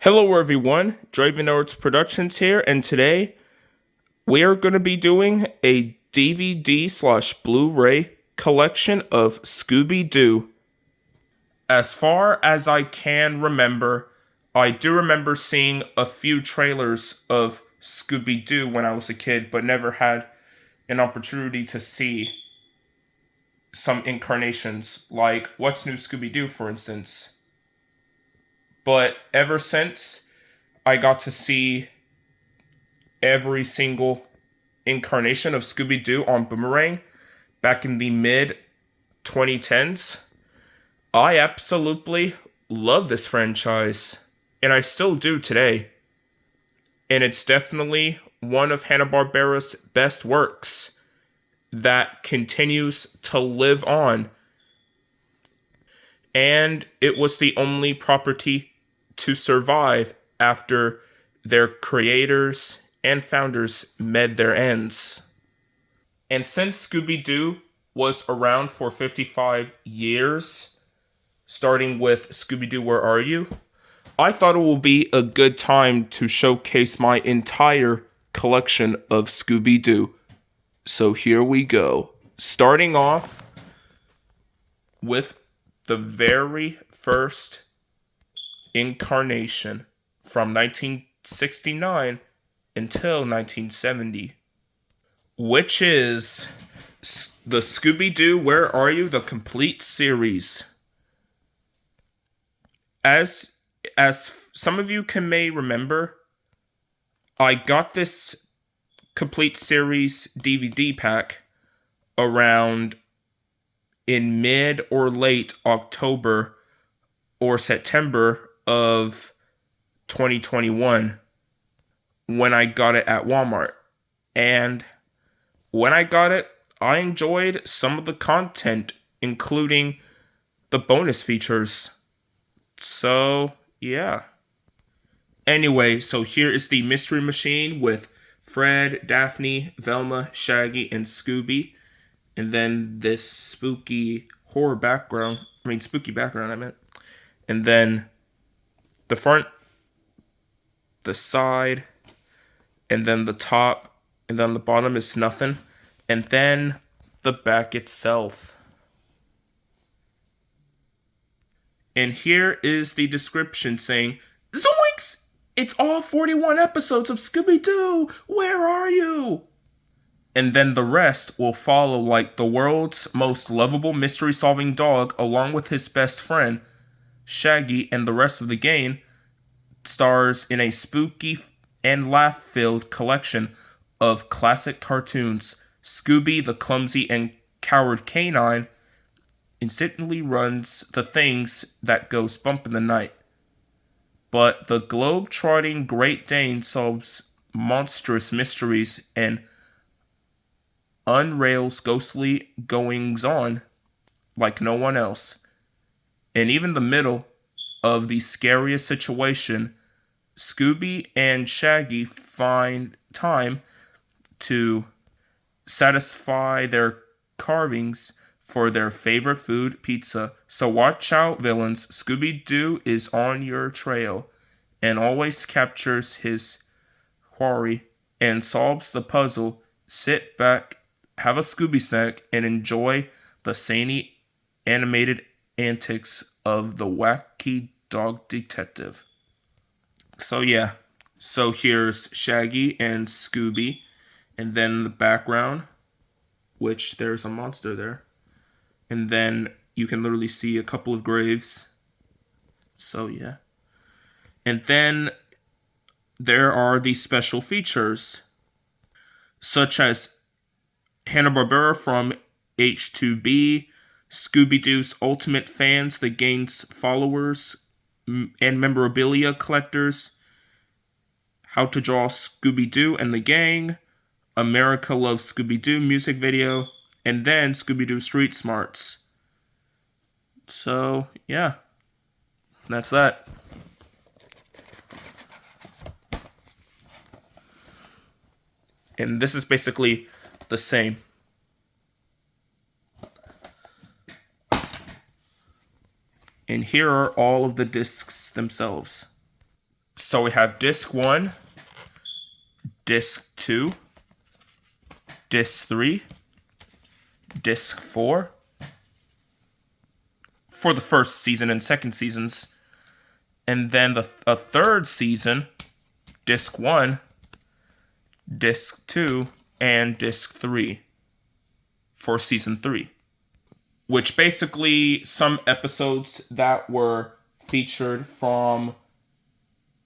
Hello everyone, Draven Arts Productions here, and today we are going to be doing a DVD/Blu-ray collection of Scooby-Doo. As far as I can remember, I do remember seeing a few trailers of Scooby-Doo when I was a kid, but never had an opportunity to see some incarnations, like What's New Scooby-Doo, for instance. But ever since I got to see every single incarnation of Scooby-Doo on Boomerang back in the mid 2010s, I absolutely love this franchise, and I still do today. And it's definitely one of Hanna-Barbera's best works that continues to live on. And it was the only property to survive after their creators and founders met their ends. And since Scooby-Doo was around for 55 years, starting with ScoobyDoo Where Are You, I thought it would be a good time to showcase my entire collection of Scooby-Doo. So here we go. Starting off with the very first incarnation from 1969 until 1970, which is the Scooby-Doo Where Are You? The complete series. As some of you may remember, I got this complete series DVD pack around in mid or late October or September of 2021 when I got it at Walmart. And when I got it, I enjoyed some of the content, including the bonus features. So, yeah. Anyway, so here is the Mystery Machine with Fred, Daphne, Velma, Shaggy, and Scooby. And then this spooky background, I meant. And then the front, the side, and then the top, and then the bottom is nothing. And then the back itself. And here is the description saying, Zoinks! It's all 41 episodes of Scooby-Doo! Where are you? And then the rest will follow like the world's most lovable mystery-solving dog along with his best friend, Shaggy, and the rest of the gang stars in a spooky and laugh-filled collection of classic cartoons. Scooby, the clumsy and coward canine, instantly runs the things that goes bump in the night. But the globe-trotting Great Dane solves monstrous mysteries and unrails ghostly goings-on like no one else. And even the middle of the scariest situation, Scooby and Shaggy find time to satisfy their carvings for their favorite food, pizza. So watch out, villains. Scooby-Doo is on your trail and always captures his quarry and solves the puzzle. Sit back, have a Scooby snack, and enjoy the zany animated antics of the wacky dog detective. So yeah, so here's Shaggy and Scooby, and then the background, which there's a monster there. And then you can literally see a couple of graves. So yeah. And then there are these special features, such as Hanna-Barbera from H2B, Scooby-Doo's Ultimate Fans, the gang's followers, and memorabilia collectors, How to Draw Scooby-Doo and the Gang, America Loves Scooby-Doo music video, and then Scooby-Doo Street Smarts. So, yeah, that's that. And this is basically the same. And here are all of the discs themselves. So we have disc 1, disc 2, disc 3, disc 4 for the first season and second seasons. And then a third season, disc 1, disc 2, and disc 3 for season 3. Which basically some episodes that were featured from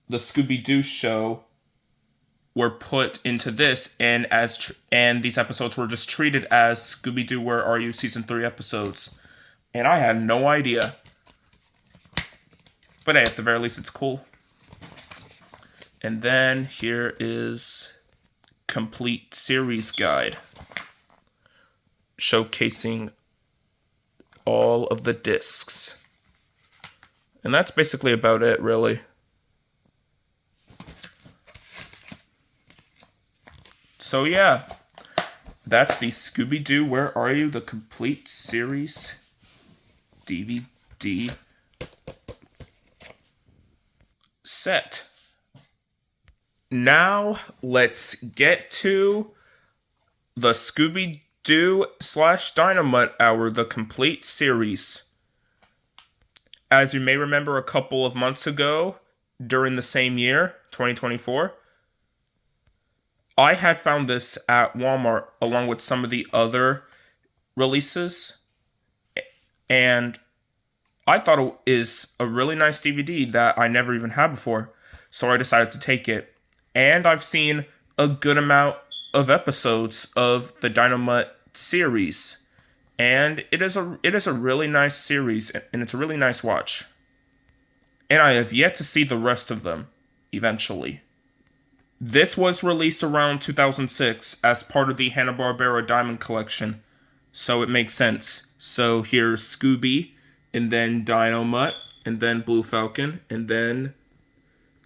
the Scooby-Doo show were put into this, and these episodes were just treated as Scooby-Doo Where Are You season 3 episodes. And I had no idea. But hey, at the very least, it's cool. And then here is complete series guide showcasing all of the discs. And that's basically about it, really. So yeah, that's the Scooby-Doo Where Are You? The complete series DVD set. Now, let's get to the Scooby-Doo / Dynamite Hour, the complete series. As you may remember, a couple of months ago, during the same year, 2024, I had found this at Walmart along with some of the other releases, and I thought it is a really nice DVD that I never even had before, so I decided to take it. And I've seen a good amount of episodes of the Dynamite series, and it is a really nice series, and it's a really nice watch. And I have yet to see the rest of them eventually. This was released around 2006 as part of the Hanna-Barbera Diamond Collection, so it makes sense. So here's Scooby, and then Dino, and then Blue Falcon, and then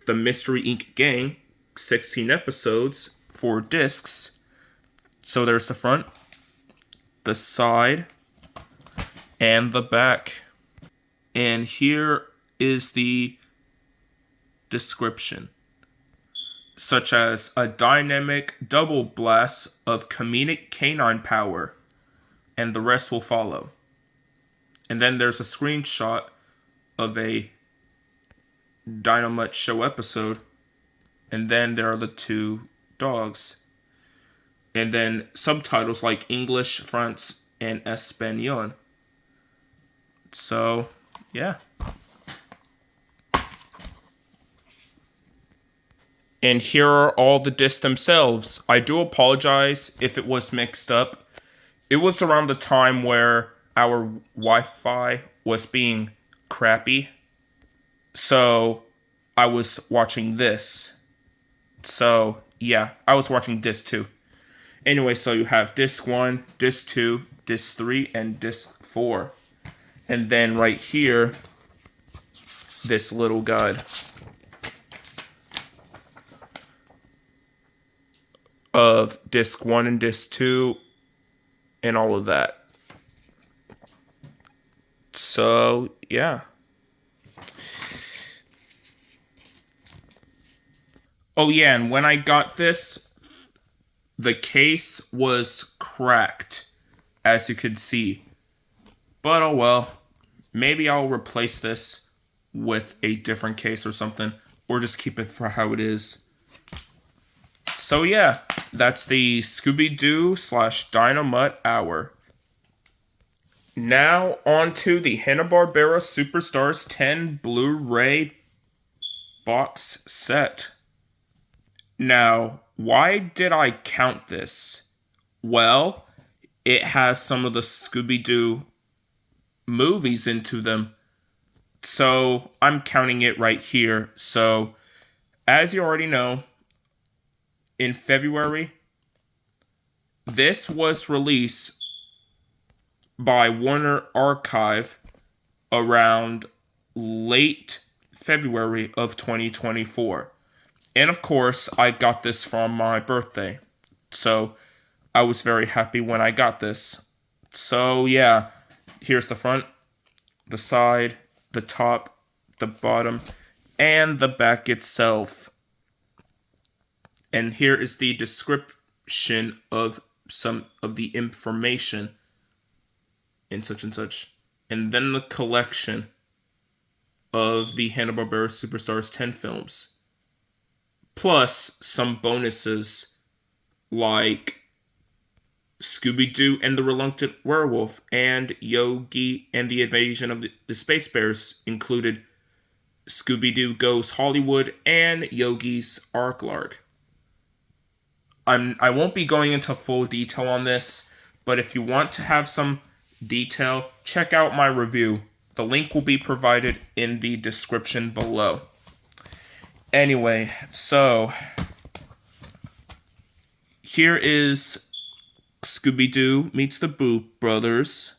the Mystery Inc. Gang, 16 episodes, 4 discs. So there's the front, the side, and the back. And here is the description, such as a dynamic double blast of comedic canine power, and the rest will follow. And then there's a screenshot of a Dynamite show episode, and then there are the 2 dogs. And then subtitles like English, French, and Espanol. So, yeah. And here are all the discs themselves. I do apologize if it was mixed up. It was around the time where our Wi-Fi was being crappy, so I was watching this. So, yeah, I was watching disc 2. Anyway, so you have disc 1, disc 2, disc 3, and disc 4. And then right here, this little guide of disc 1 and disc 2 and all of that. So, yeah. Oh, yeah, and when I got this, the case was cracked, as you could see. But oh well. Maybe I'll replace this with a different case or something, or just keep it for how it is. So yeah, that's the Scooby-Doo / Dynamite Hour. Now on to the Hanna-Barbera Superstars 10 Blu-ray box set. Now, why did I count this? Well, it has some of the Scooby-Doo movies into them, so I'm counting it right here. So, as you already know, in February, this was released by Warner Archive around late February of 2024. And of course, I got this from my birthday. So I was very happy when I got this. So yeah, here's the front, the side, the top, the bottom, and the back itself. And here is the description of some of the information in such and such. And then the collection of the Hanna-Barbera Superstars 10 films. Plus some bonuses like Scooby-Doo and the Reluctant Werewolf and Yogi and the Invasion of the Space Bears included Scooby-Doo Goes Hollywood and Yogi's Ark-Lark. I won't be going into full detail on this, but if you want to have some detail, check out my review. The link will be provided in the description below. Anyway, so here is Scooby-Doo meets the Boo Brothers.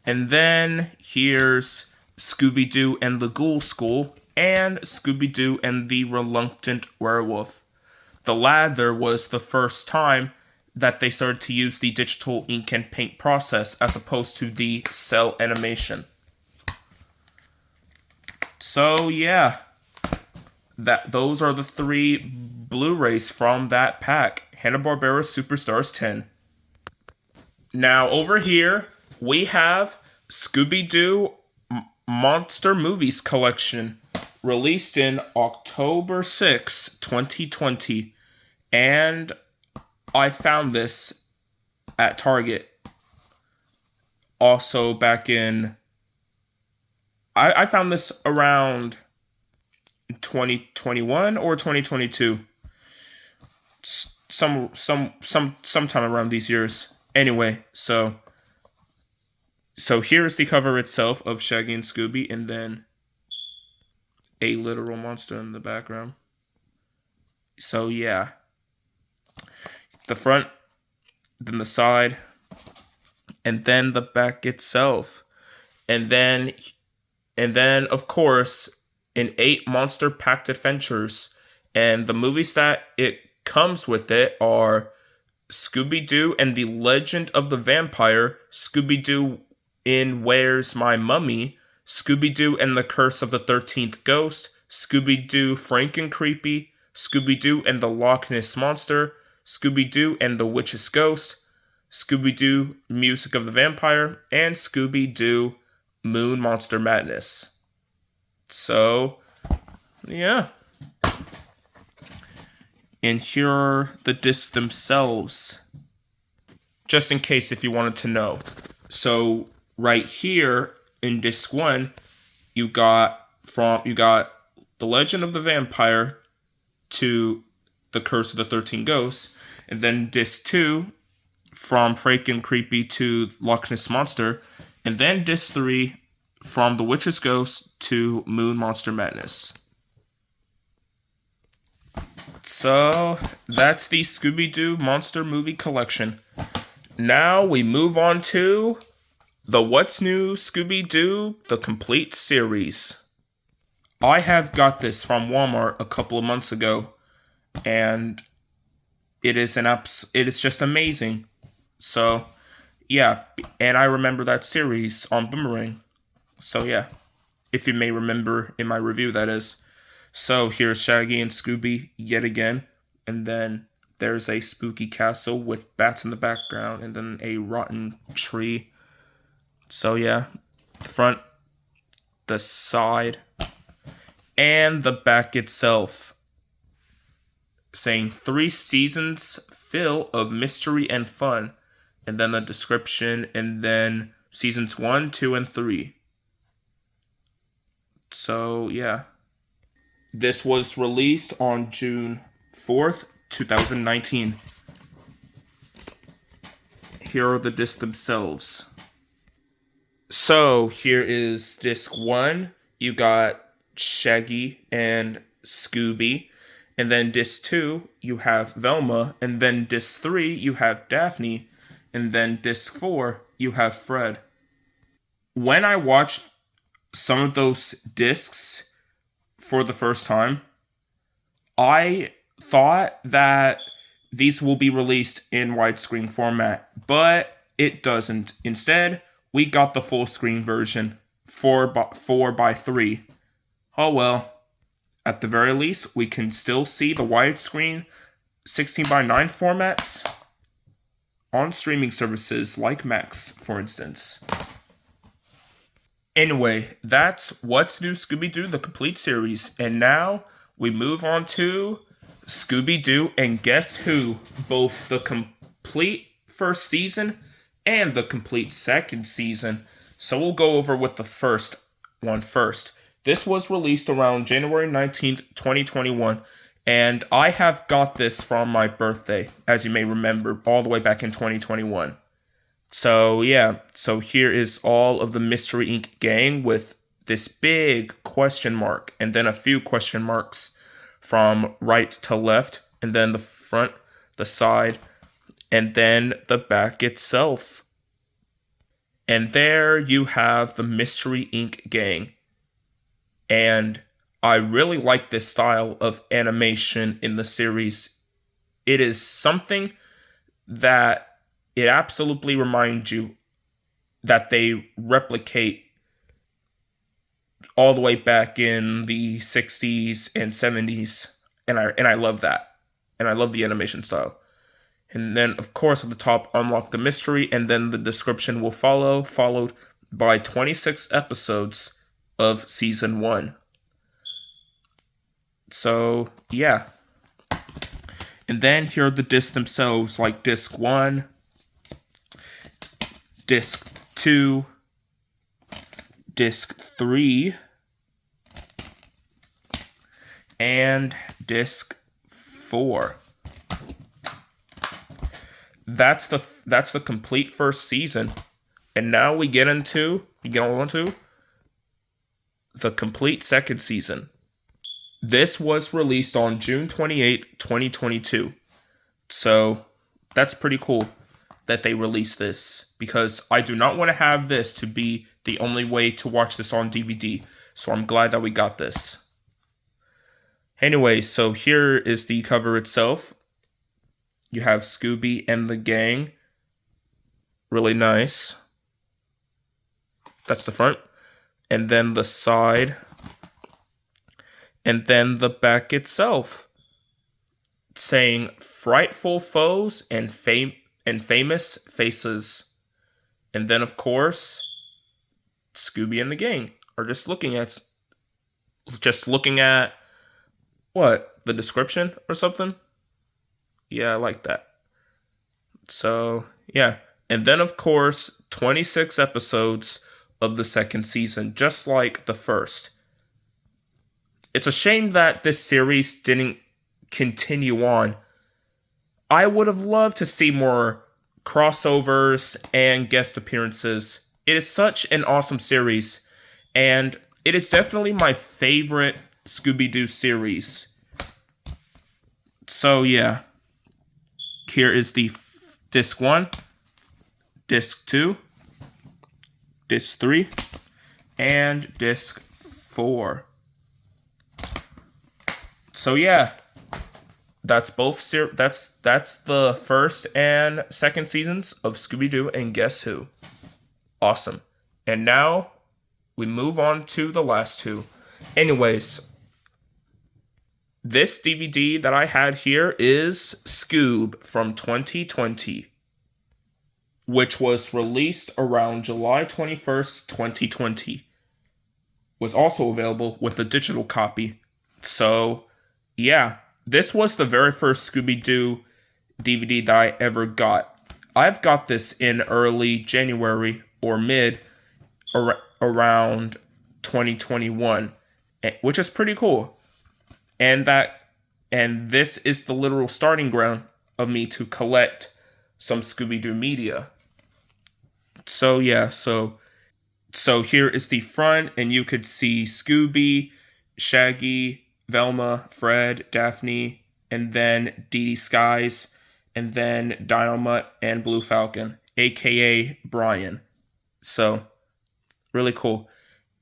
And then here's Scooby-Doo and the Ghoul School and Scooby-Doo and the Reluctant Werewolf. The latter was the first time that they started to use the digital ink and paint process as opposed to the cell animation. So yeah, those are the 3 Blu-rays from that pack, Hanna-Barbera Superstars 10. Now over here we have Scooby-Doo Monster Movies Collection, released in October 6, 2020, and I found this at Target. Also back in... I found this around 2021 or 2022. Sometime around these years. Anyway, so here's the cover itself of Shaggy and Scooby, and then a literal monster in the background. So yeah. The front, then the side, and then the back itself. And then of course, in 8 monster-packed adventures. And the movies that it comes with it are Scooby-Doo and the Legend of the Vampire, Scooby-Doo in Where's My Mummy, Scooby-Doo and the Curse of the 13th Ghost, Scooby-Doo Franken-Creepy, Scooby-Doo and the Loch Ness Monster, Scooby-Doo and the Witch's Ghost, Scooby-Doo Music of the Vampire, and Scooby-Doo Moon Monster Madness. So, yeah. And here are the discs themselves, just in case if you wanted to know. So, right here in disc 1, you got The Legend of the Vampire to The Curse of the 13 Ghosts, and then disc 2 from Franken Creepy to Loch Ness Monster, and then disc 3 from The Witch's Ghost to Moon Monster Madness. So that's the Scooby-Doo Monster Movie Collection. Now we move on to the What's New Scooby-Doo, the complete series. I have got this from Walmart a couple of months ago, and it is just amazing. So, yeah, and I remember that series on Boomerang. So, yeah, if you may remember in my review, that is. So, here's Shaggy and Scooby yet again, and then there's a spooky castle with bats in the background, and then a rotten tree. So, yeah, the front, the side, and the back itself, saying 3 seasons full of mystery and fun, and then the description, and then seasons 1, 2, and 3. So, yeah. This was released on June 4th, 2019. Here are the discs themselves. So, here is disc 1. You got Shaggy and Scooby. And then disc 2, you have Velma. And then disc 3, you have Daphne. And then disc 4, you have Fred. When I watched some of those discs for the first time, I thought that these will be released in widescreen format, but it doesn't. Instead, we got the full screen version, 4x3. Oh well, at the very least, we can still see the widescreen 16:9 formats on streaming services like Max, for instance. Anyway, that's What's New Scooby-Doo, the complete series. And now we move on to Scooby-Doo and Guess Who, both the complete first season and the complete second season. So we'll go over with the first one first. This was released around January 19th, 2021, and I have got this from my birthday, as you may remember, all the way back in 2021. So yeah, so here is all of the Mystery Inc. gang with this big question mark, and then a few question marks from right to left, and then the front, the side, and then the back itself. And there you have the Mystery Inc. gang. And I really like this style of animation in the series. It is something that it absolutely reminds you that they replicate all the way back in the 60s and 70s. And I love that. And I love the animation style. And then, of course, at the top, unlock the mystery, and then the description will follow, followed by 26 episodes of Season 1. So, yeah. And then here are the discs themselves, like Disc 1, Disc 2, Disc 3, and Disc 4. That's the complete first season. And now we get on to the complete second season. This was released on June 28th, 2022. So that's pretty cool that they released this, because I do not want to have this to be the only way to watch this on DVD. So I'm glad that we got this. Anyway, so here is the cover itself. You have Scooby and the gang. Really nice. That's the front. And then the side. And then the back itself. Saying frightful foes and famous faces. And then, of course, Scooby and the gang are just looking at what? The description or something? Yeah, I like that. So, yeah. And then, of course, 26 episodes of the second season, just like the first. It's a shame that this series didn't continue on. I would have loved to see more crossovers and guest appearances. It is such an awesome series, and it is definitely my favorite Scooby-Doo series. So, yeah. Here is the Disc 1, Disc 2, Disc 3, and Disc 4. So yeah, that's that's the first and second seasons of Scooby-Doo and Guess Who. Awesome. And now we move on to the last two. Anyways, this DVD that I had here is Scoob from 2020, which was released around July 21st, 2020. Was also available with a digital copy. So, yeah, this was the very first Scooby-Doo DVD that I ever got. I've got this in early January or mid around 2021, which is pretty cool. And this is the literal starting ground of me to collect some Scooby-Doo media. So yeah, so here is the front, and you could see Scooby, Shaggy, Velma, Fred, Daphne, and then Dee Dee Skies, and then Dino and Blue Falcon, aka Brian. So, really cool.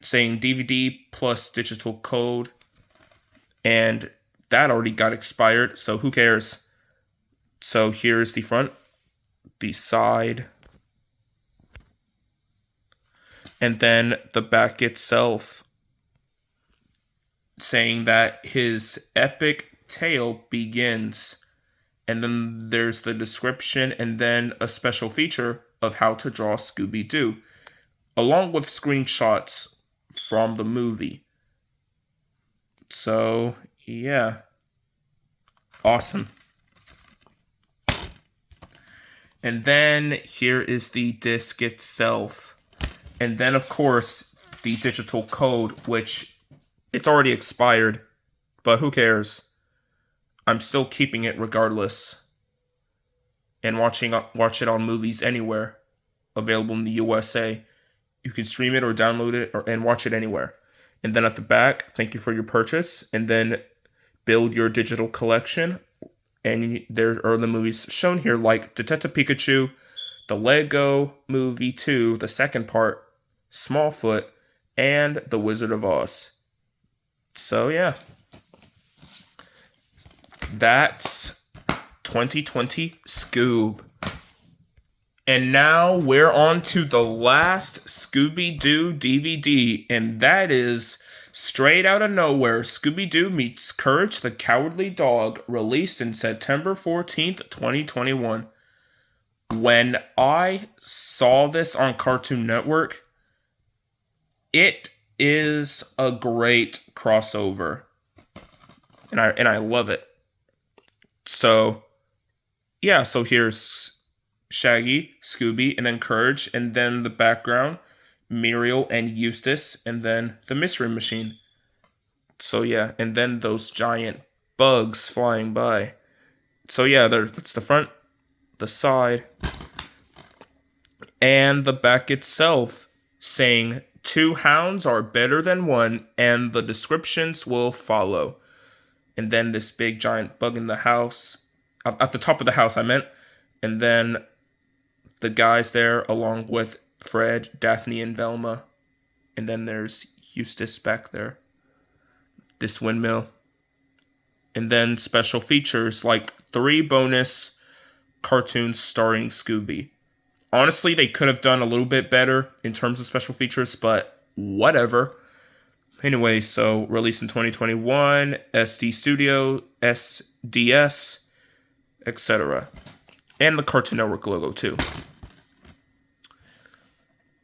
Saying DVD plus digital code, and that already got expired, so who cares? So here's the front, the side, And then the back itself saying that his epic tale begins. And then there's the description and then a special feature of how to draw Scooby-Doo, along with screenshots from the movie. So, yeah. Awesome. And then here is the disc itself. And then, of course, the digital code, which it's already expired, but who cares? I'm still keeping it regardless. And watch it on Movies Anywhere, available in the USA. You can stream it or download it and watch it anywhere. And then at the back, thank you for your purchase. And then build your digital collection. And there are the movies shown here, like Detective Pikachu, the Lego Movie 2, the second part, Smallfoot, and The Wizard of Oz. So yeah, that's 2020 Scoob. And now we're on to the last Scooby-Doo DVD, and that is Straight Outta Nowhere, Scooby-Doo Meets Courage the Cowardly Dog, released in September 14th, 2021. When I saw this on Cartoon Network, it is a great crossover, and I love it. So, yeah, so here's Shaggy, Scooby, and then Courage, and then the background, Muriel and Eustace, and then the Mystery Machine. So yeah, and then those giant bugs flying by. So yeah, that's the front, the side, and the back itself, saying 2 hounds are better than 1, and the descriptions will follow. And then this big giant bug in the house, at the top of the house I meant, and then the guys there along with Fred, Daphne, and Velma. And then there's Eustace back there. This windmill. And then special features like 3 bonus cartoons starring Scooby. Honestly, they could have done a little bit better in terms of special features, but whatever. Anyway, so released in 2021, SD Studio, SDS, etc. And the Cartoon Network logo too.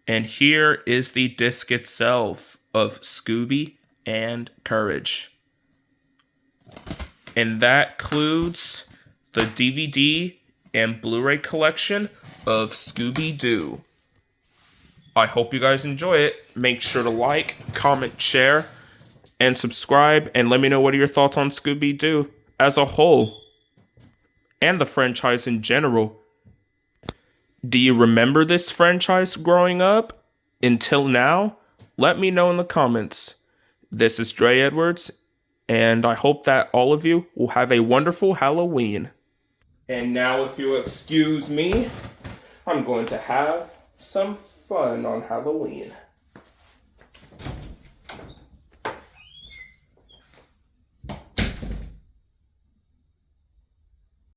And here is the disc itself of Scooby and Courage. And that includes the DVD and Blu-ray collection of Scooby-Doo. I hope you guys enjoy it. Make sure to like, comment, share, and subscribe, and let me know what are your thoughts on Scooby-Doo as a whole, and the franchise in general. Do you remember this franchise growing up? Until now? Let me know in the comments. This is Dre Edwards, and I hope that all of you will have a wonderful Halloween. And now, if you'll excuse me, I'm going to have some fun on Halloween.